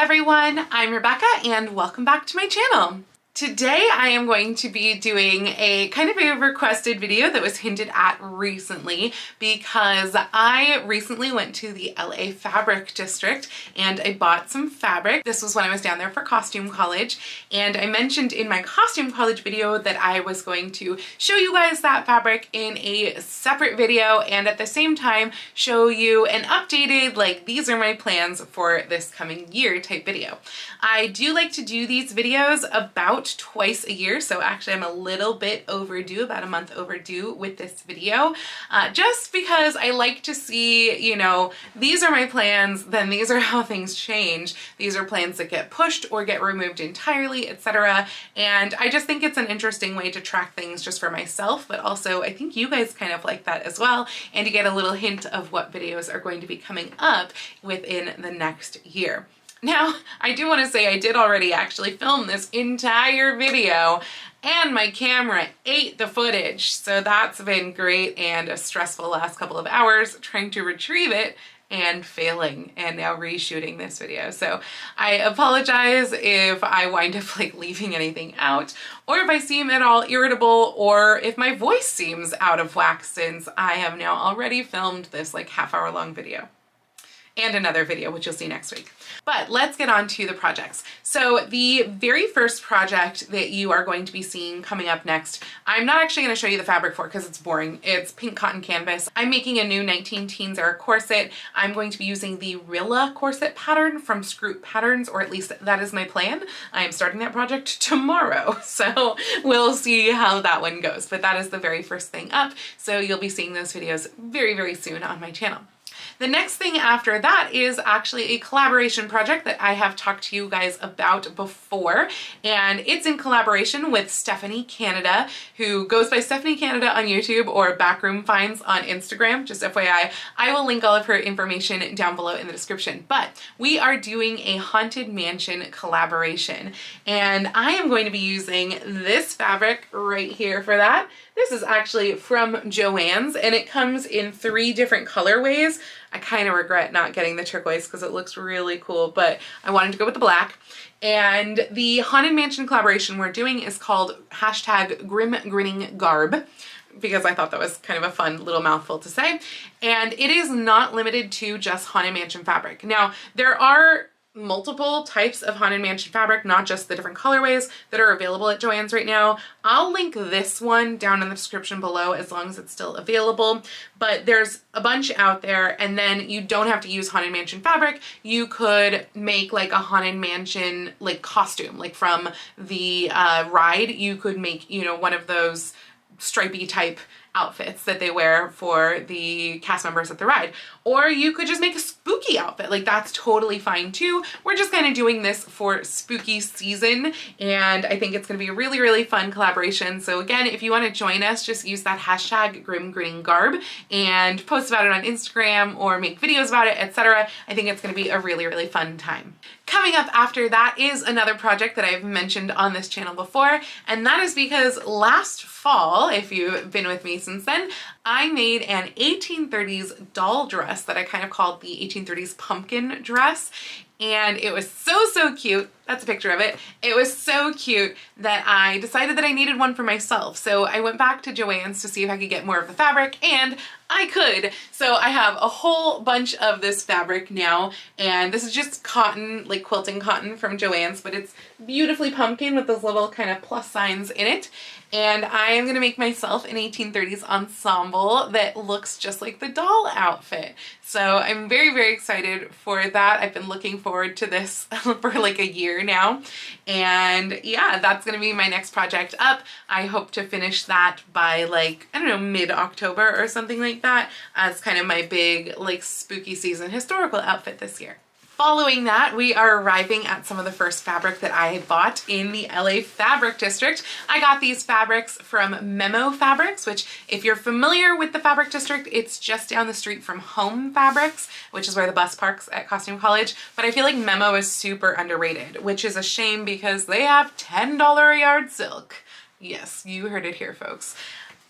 everyone, I'm Rebecca and welcome back to my channel. Today I am going to be doing a kind of a requested video that was hinted at recently because I recently went to the LA Fabric District and I bought some fabric. This was when I was down there for costume college, and I mentioned in my costume college video that I was going to show you guys that fabric in a separate video and at the same time show you an updated, like, these are my plans for this coming year type video. I do like to do these videos about twice a year, so actually I'm a little bit overdue, about a month overdue with this video, just because I like to see, you know, these are my plans, then these are how things change. These are plans that get pushed or get removed entirely, etc. And I just think it's an interesting way to track things just for myself, but also I think you guys kind of like that as well, and you get a little hint of what videos are going to be coming up within the next year. Now, I do want to say I did already actually film this entire video and my camera ate the footage, so that's been great and a stressful last couple of hours trying to retrieve it and failing and now reshooting this video. So I apologize if I wind up like leaving anything out, or if I seem at all irritable, or if my voice seems out of whack, since I have now already filmed this like half-hour long video. And another video, which you'll see next week. But let's get on to the projects. So the very first project that you are going to be seeing coming up next, I'm not actually going to show you the fabric for because it's boring. It's pink cotton canvas. I'm making a new 19 Teens era corset. I'm going to be using the Rilla corset pattern from Scroop Patterns, or at least that is my plan. I am starting that project tomorrow, so we'll see how that one goes. But that is the very first thing up, so you'll be seeing those videos very, very soon on my channel. The next thing after that is actually a collaboration project that I have talked to you guys about before, and it's in collaboration with Stephanie Canada, who goes by Stephanie Canada on YouTube or Backroom Finds on Instagram. Just FYI, I will link all of her information down below in the description. But we are doing a Haunted Mansion collaboration, and I am going to be using this fabric right here for that. This is actually from Joann's, and it comes in 3 different colorways. I kind of regret not getting the turquoise because it looks really cool, but I wanted to go with the black. And the Haunted Mansion collaboration we're doing is called #GrimGrinningGarb, because I thought that was kind of a fun little mouthful to say. And it is not limited to just Haunted Mansion fabric. Now, there are multiple types of Haunted Mansion fabric, not just the different colorways that are available at Joann's right now. I'll link this one down in the description below as long as it's still available, but there's a bunch out there, and then you don't have to use Haunted Mansion fabric. You could make like a Haunted Mansion like costume, like from the ride. You could make, you know, one of those stripey type outfits that they wear for the cast members at the ride. Or you could just make a spooky outfit, like that's totally fine too. We're just kind of doing this for spooky season, and I think it's gonna be a really, really fun collaboration. So again, if you wanna join us, just use that #GrimGrinningGarb and post about it on Instagram or make videos about it, etc. I think it's gonna be a really, really fun time. Coming up after that is another project that I've mentioned on this channel before, and that is because last fall, if you've been with me since then, I made an 1830s doll dress that I kind of called the 1830s pumpkin dress. And it was so, so cute. That's a picture of it. It was so cute that I decided that I needed one for myself. So I went back to Joann's to see if I could get more of the fabric, and I could. So I have a whole bunch of this fabric now, and this is just cotton, like quilting cotton from Joann's, but it's beautifully pumpkin with those little kind of plus signs in it. And I am gonna make myself an 1830s ensemble that looks just like the doll outfit. So I'm very, very excited for that. I've been looking forward to this for like a year now. And yeah, that's gonna be my next project up. I hope to finish that by like, I don't know, mid-October or something like that, as kind of my big like spooky season historical outfit this year. Following that, we are arriving at some of the first fabric that I bought in the LA Fabric District. I got these fabrics from Memo Fabrics, which if you're familiar with the Fabric District, it's just down the street from Home Fabrics, which is where the bus parks at Costume College. But I feel like Memo is super underrated, which is a shame because they have $10 a yard silk. Yes, you heard it here, folks.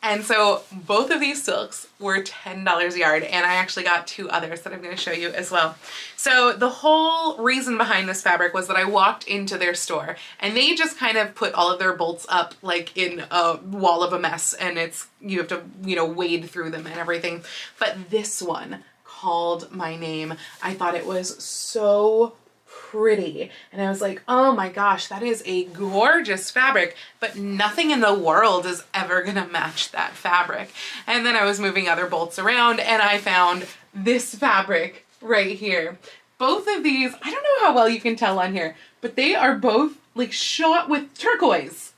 And so both of these silks were $10 a yard, and I actually got 2 others that I'm going to show you as well. So the whole reason behind this fabric was that I walked into their store and they just kind of put all of their bolts up like in a wall of a mess, and you have to, you know, wade through them and everything. But this one called my name. I thought it was so pretty, and I was like, oh my gosh, that is a gorgeous fabric, but nothing in the world is ever gonna match that fabric. And then I was moving other bolts around and I found this fabric right here. Both of these, I don't know how well you can tell on here, but they are both like shot with turquoise.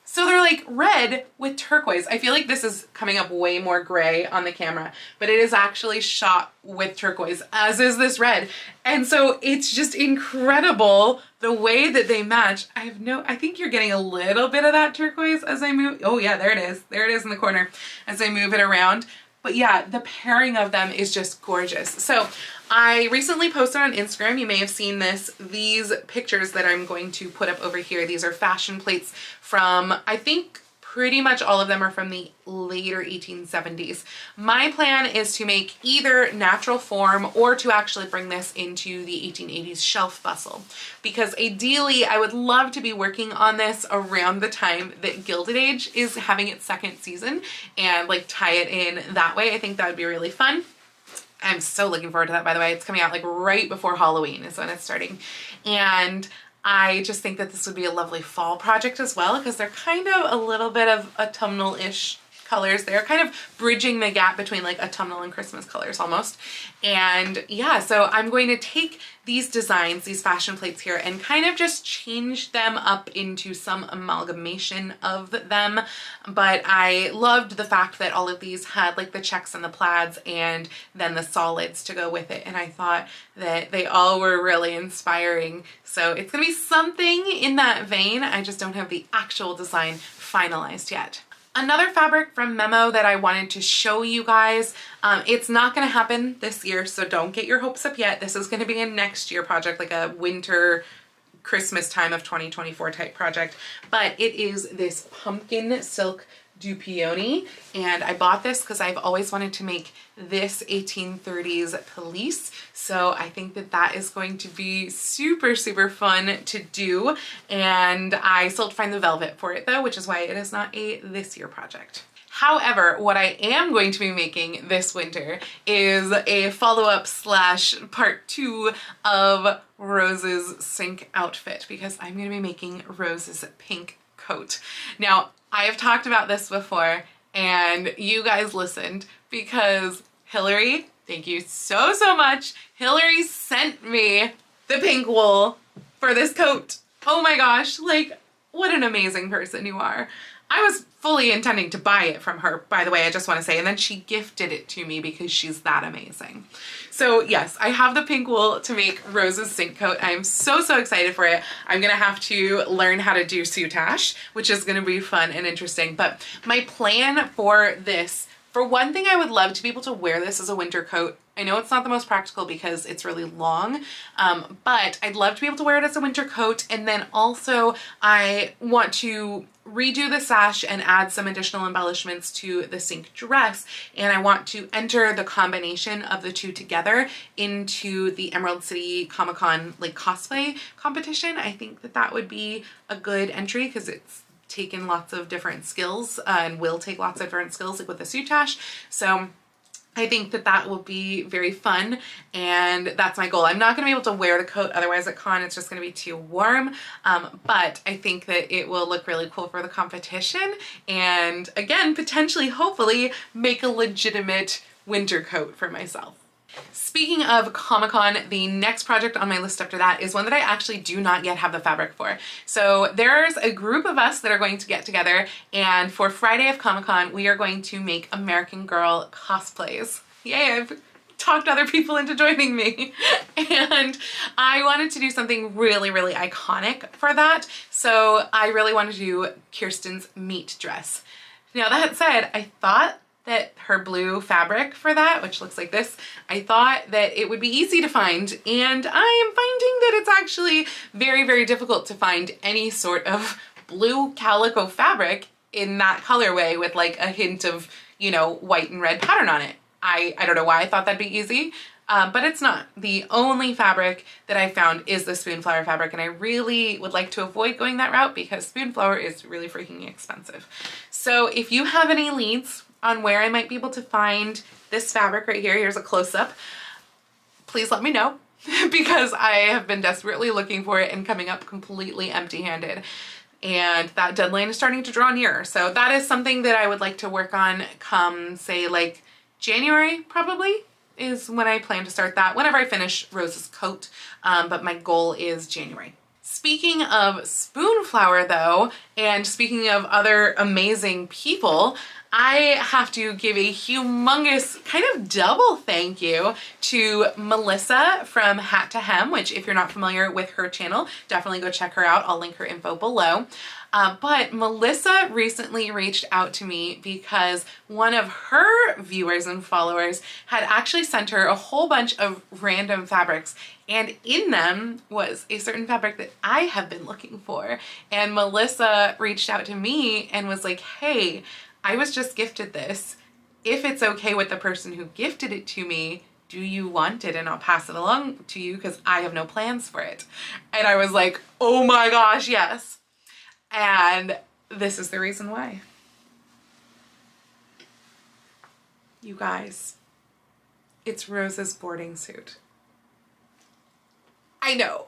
So they're like red with turquoise. I feel like this is coming up way more gray on the camera, but it is actually shot with turquoise, as is this red. And so it's just incredible the way that they match. I think you're getting a little bit of that turquoise as I move. Oh yeah, there it is. There it is in the corner as I move it around. But yeah, the pairing of them is just gorgeous. So I recently posted on Instagram, you may have seen this, these pictures that I'm going to put up over here. These are fashion plates from, I think pretty much all of them are from the later 1870s. My plan is to make either natural form or to actually bring this into the 1880s shelf bustle, because ideally I would love to be working on this around the time that Gilded Age is having its 2nd season and like tie it in that way. I think that would be really fun. I'm so looking forward to that, by the way. It's coming out like right before Halloween is when it's starting. And I just think that this would be a lovely fall project as well, because they're kind of a little bit of autumnal-ish colors. They're kind of bridging the gap between like autumnal and Christmas colors almost. And yeah, so I'm going to take these designs, these fashion plates here, and kind of just change them up into some amalgamation of them. But I loved the fact that all of these had like the checks and the plaids and then the solids to go with it. And I thought that they all were really inspiring. So it's gonna be something in that vein. I just don't have the actual design finalized yet. Another fabric from Memo that I wanted to show you guys, it's not going to happen this year, so don't get your hopes up yet. This is going to be a next year project, like a winter, Christmas time of 2024 type project. But it is this pumpkin silk dupioni, and I bought this because I've always wanted to make this 1830s pelisse. So I think that that is going to be super, super fun to do. And I still have to find the velvet for it though, which is why it is not a this year project. However, what I am going to be making this winter is a follow-up / part 2 of Rose's sink outfit, because I'm going to be making Rose's pink coat. Now, I have talked about this before and you guys listened because Hillary, thank you so, so much. Hillary sent me the pink wool for this coat. Oh my gosh, like what an amazing person you are. I was fully intending to buy it from her, by the way, I just want to say, and then she gifted it to me because she's that amazing. So yes, I have the pink wool to make Rose's sink coat. I'm so, so excited for it. I'm gonna have to learn how to do soutache, which is gonna be fun and interesting. But my plan for this, for one thing, I would love to be able to wear this as a winter coat. I know it's not the most practical because it's really long, but I'd love to be able to wear it as a winter coat. And then also I want to redo the sash and add some additional embellishments to the sink dress. And I want to enter the combination of the two together into the Emerald City Comic-Con like cosplay competition. I think that that would be a good entry because it's taken lots of different skills and will take lots of different skills like with the soutache. So I think that that will be very fun, and that's my goal. I'm not going to be able to wear the coat otherwise at con, it's just going to be too warm, but I think that it will look really cool for the competition, and again, potentially, hopefully, make a legitimate winter coat for myself. Speaking of Comic-Con, the next project on my list after that is one that I actually do not yet have the fabric for. So there's a group of us that are going to get together, and for Friday of Comic-Con, we are going to make American Girl cosplays. Yay, I've talked other people into joining me. And I wanted to do something really, really iconic for that. So I really wanted to do Kirsten's meat dress. Now that said, I thought that her blue fabric for that, which looks like this, I thought that it would be easy to find, and I am finding that it's actually very, very difficult to find any sort of blue calico fabric in that colorway with like a hint of, you know, white and red pattern on it. I don't know why I thought that'd be easy, but it's not. The only fabric that I found is the Spoonflower fabric, and I really would like to avoid going that route because Spoonflower is really freaking expensive. So if you have any leads on where I might be able to find this fabric right here, here's a close-up, please let me know because I have been desperately looking for it and coming up completely empty-handed. And that deadline is starting to draw near. So that is something that I would like to work on come, say, like January probably is when I plan to start that, whenever I finish Rose's coat, but my goal is January. Speaking of Spoonflower though, and speaking of other amazing people, I have to give a humongous kind of double thank you to Melissa from Hat to Hem, which if you're not familiar with her channel, definitely go check her out. I'll link her info below. But Melissa recently reached out to me because one of her viewers and followers had actually sent her a whole bunch of random fabrics, and in them was a certain fabric that I have been looking for. And Melissa reached out to me and was like, hey, I was just gifted this. If it's okay with the person who gifted it to me, do you want it? And I'll pass it along to you because I have no plans for it. And I was like, oh my gosh, yes. And this is the reason why. You guys, it's Rose's boarding suit. I know.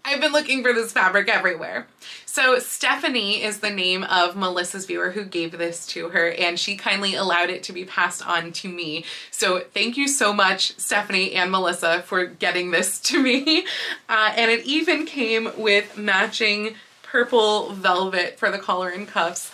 I've been looking for this fabric everywhere. So Stephanie is the name of Melissa's viewer who gave this to her, and she kindly allowed it to be passed on to me. So thank you so much, Stephanie and Melissa, for getting this to me. And it even came with matching purple velvet for the collar and cuffs.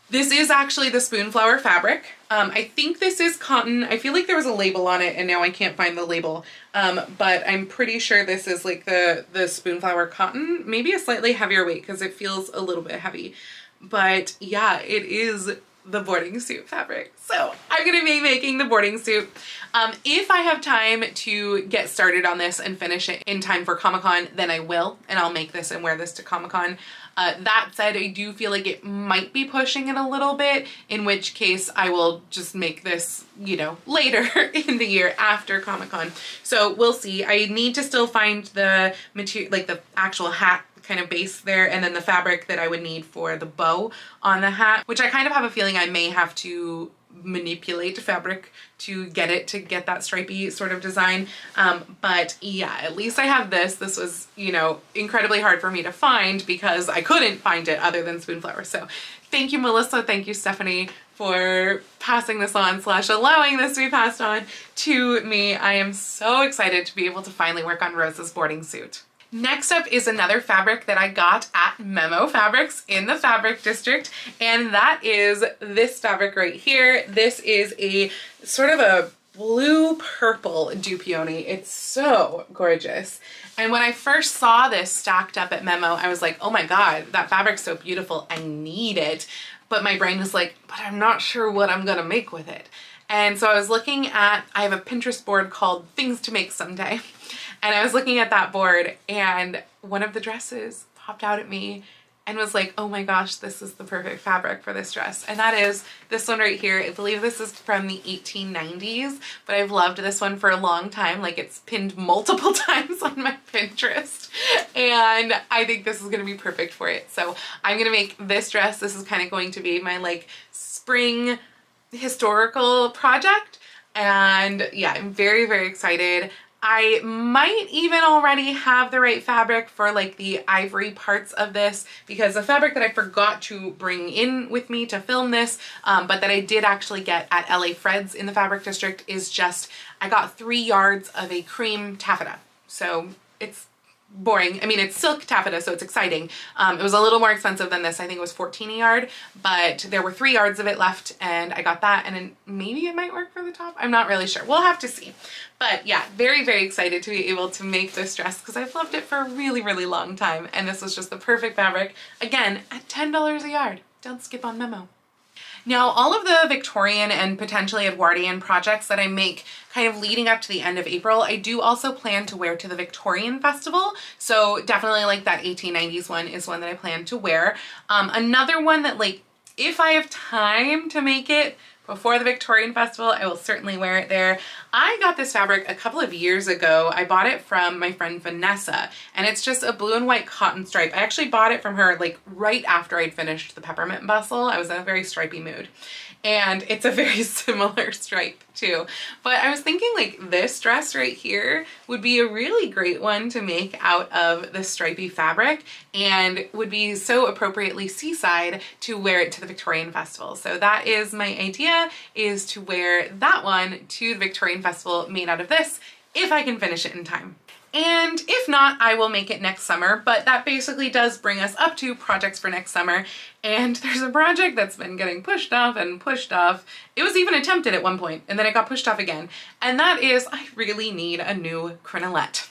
This is actually the Spoonflower fabric. I think this is cotton. I feel like there was a label on it and now I can't find the label. But I'm pretty sure this is like the Spoonflower cotton, maybe a slightly heavier weight because it feels a little bit heavy. But yeah, it is the boarding suit fabric. So I'm gonna be making the boarding suit. If I have time to get started on this and finish it in time for Comic-Con, then I will, and I'll make this and wear this to Comic-Con. That said, I do feel like it might be pushing it a little bit, in which case I will just make this, you know, later in the year after Comic-Con. So we'll see. I need to still find the material, like the actual hat kind of base there, and then the fabric that I would need for the bow on the hat, which I kind of have a feeling I may have to manipulate fabric to get that stripey sort of design. But yeah, at least I have this. This was, you know, incredibly hard for me to find because I couldn't find it other than Spoonflower. So thank you, Melissa. Thank you, Stephanie, for passing this on / allowing this to be passed on to me. I am so excited to be able to finally work on Rose's boarding suit. Next up is another fabric that I got at Memo Fabrics in the Fabric District, and that is this fabric right here. This is a sort of a blue-purple dupioni. It's so gorgeous. And when I first saw this stacked up at Memo, I was like, oh my god, that fabric's so beautiful, I need it. But my brain was like, but I'm not sure what I'm gonna make with it. And so I was looking at, I have a Pinterest board called Things to Make Someday. And I was looking at that board and one of the dresses popped out at me and was like, oh my gosh, this is the perfect fabric for this dress. And that is this one right here. I believe this is from the 1890s, but I've loved this one for a long time. Like, it's pinned multiple times on my Pinterest. And I think this is gonna be perfect for it. So I'm gonna make this dress. This is kind of going to be my like spring historical project. And yeah, I'm very, very excited. I might even already have the right fabric for like the ivory parts of this, because the fabric that I forgot to bring in with me to film this, but that I did actually get at LA Fred's in the Fabric District, is just, I got 3 yards of a cream taffeta. So it's boring. I mean, it's silk taffeta, so it's exciting. It was a little more expensive than this. I think it was 14 a yard, but there were 3 yards of it left and I got that, and then maybe it might work for the top. I'm not really sure. We'll have to see. But yeah, very, very excited to be able to make this dress because I've loved it for a really, really long time. And this was just the perfect fabric. Again, at $10 a yard. Don't skip on Memo. Now, all of the Victorian and potentially Edwardian projects that I make kind of leading up to the end of April, I do also plan to wear to the Victorian Festival. So definitely like that 1890s one is one that I plan to wear. Another one that like if I have time to make it before the Victorian Festival, I will certainly wear it there. I got this fabric a couple of years ago. I bought it from my friend Vanessa, and it's just a blue and white cotton stripe. I actually bought it from her like right after I'd finished the peppermint bustle. I was in a very stripey mood. And it's a very similar stripe too. But I was thinking like this dress right here would be a really great one to make out of the stripy fabric and would be so appropriately seaside to wear it to the Victorian Festival. So that is my idea, is to wear that one to the Victorian Festival made out of this, if I can finish it in time. And if not, I will make it next summer, but that basically does bring us up to projects for next summer. And there's a project that's been getting pushed off and pushed off. It was even attempted at one point, and then it got pushed off again. And that is, I really need a new crinolet.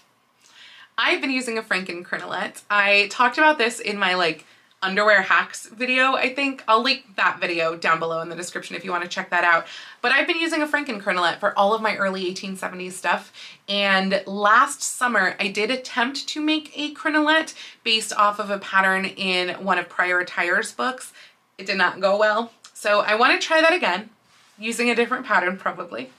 I've been using a Franken crinolet. I talked about this in my like underwear hacks video, I think. I'll link that video down below in the description if you want to check that out. But I've been using a Franken crinolet for all of my early 1870s stuff. And last summer, I did attempt to make a crinolet based off of a pattern in one of Prior Attire's books. It did not go well. So I want to try that again, using a different pattern probably,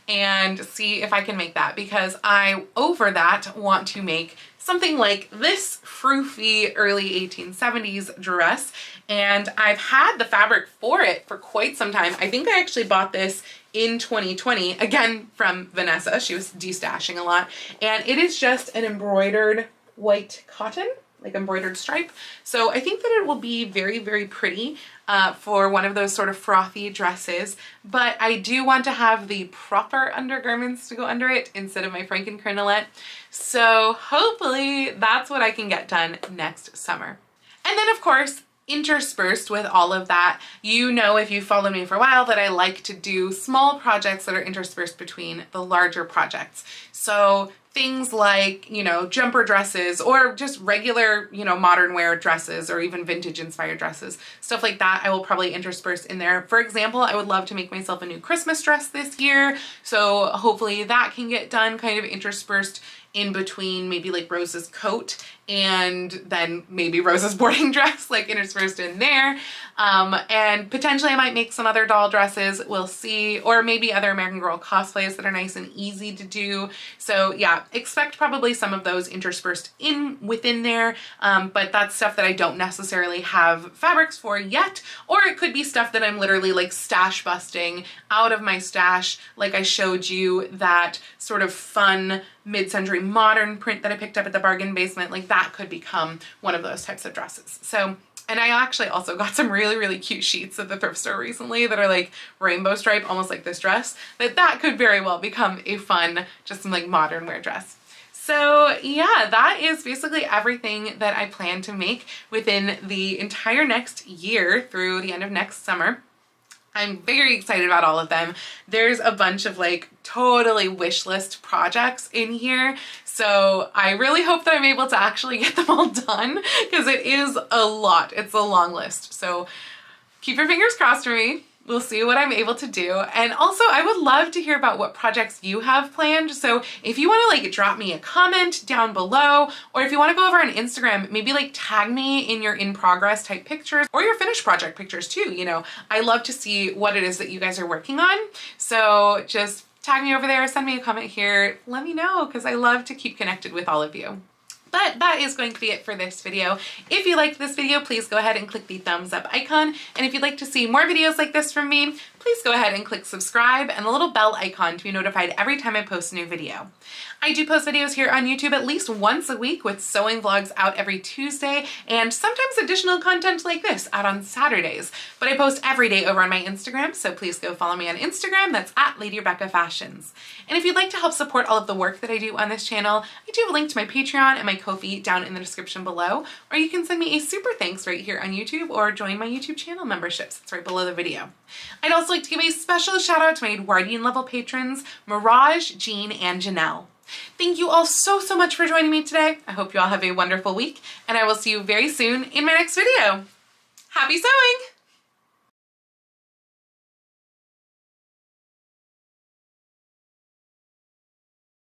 and see if I can make that, because I, over that, want to make something like this froofy early 1870s dress. And I've had the fabric for it for quite some time. I think I actually bought this in 2020, again from Vanessa. She was destashing a lot. And it is just an embroidered white cotton, like embroidered stripe. So I think that it will be very, very pretty for one of those sort of frothy dresses. But I do want to have the proper undergarments to go under it instead of my Franken crinolet. So hopefully that's what I can get done next summer. And then of course, interspersed with all of that, you know, if you follow me for a while, that I like to do small projects that are interspersed between the larger projects. So things like, you know, jumper dresses or just regular, you know, modern wear dresses or even vintage inspired dresses. Stuff like that I will probably intersperse in there. For example, I would love to make myself a new Christmas dress this year. So hopefully that can get done kind of interspersed in between maybe like Rose's coat and then maybe Rose's boarding dress, like interspersed in there. And potentially I might make some other doll dresses, we'll see, or maybe other American Girl cosplays that are nice and easy to do. So yeah, expect probably some of those interspersed in within there, but that's stuff that I don't necessarily have fabrics for yet, or it could be stuff that I'm literally like stash busting out of my stash, like I showed you that sort of fun mid-century modern print that I picked up at the bargain basement. Like that could become one of those types of dresses. So, and I actually also got some really, really cute sheets at the thrift store recently that are like rainbow stripe, almost like this dress, that could very well become a fun, just some like modern wear dress. So yeah, that is basically everything that I plan to make within the entire next year through the end of next summer. I'm very excited about all of them. There's a bunch of like totally wish list projects in here. So I really hope that I'm able to actually get them all done, because it is a lot. It's a long list. So keep your fingers crossed for me. We'll see what I'm able to do. And also I would love to hear about what projects you have planned. So if you want to like drop me a comment down below, or if you want to go over on Instagram, maybe like tag me in your in progress type pictures or your finished project pictures too. You know, I love to see what it is that you guys are working on. So just tag me over there, send me a comment here, let me know, because I love to keep connected with all of you. But that is going to be it for this video. If you liked this video, please go ahead and click the thumbs up icon. And if you'd like to see more videos like this from me, please go ahead and click subscribe and the little bell icon to be notified every time I post a new video. I do post videos here on YouTube at least once a week, with sewing vlogs out every Tuesday, and sometimes additional content like this out on Saturdays. But I post every day over on my Instagram, so please go follow me on Instagram. That's at Lady Rebecca Fashions. And if you'd like to help support all of the work that I do on this channel, I do have a link to my Patreon and my Ko-fi down in the description below, or you can send me a super thanks right here on YouTube, or join my YouTube channel memberships. It's right below the video. I'd also like to give a special shout out to my Edwardian level patrons, Mirage, Jean, and Janelle. Thank you all so much for joining me today. I hope you all have a wonderful week, and I will see you very soon in my next video. Happy sewing!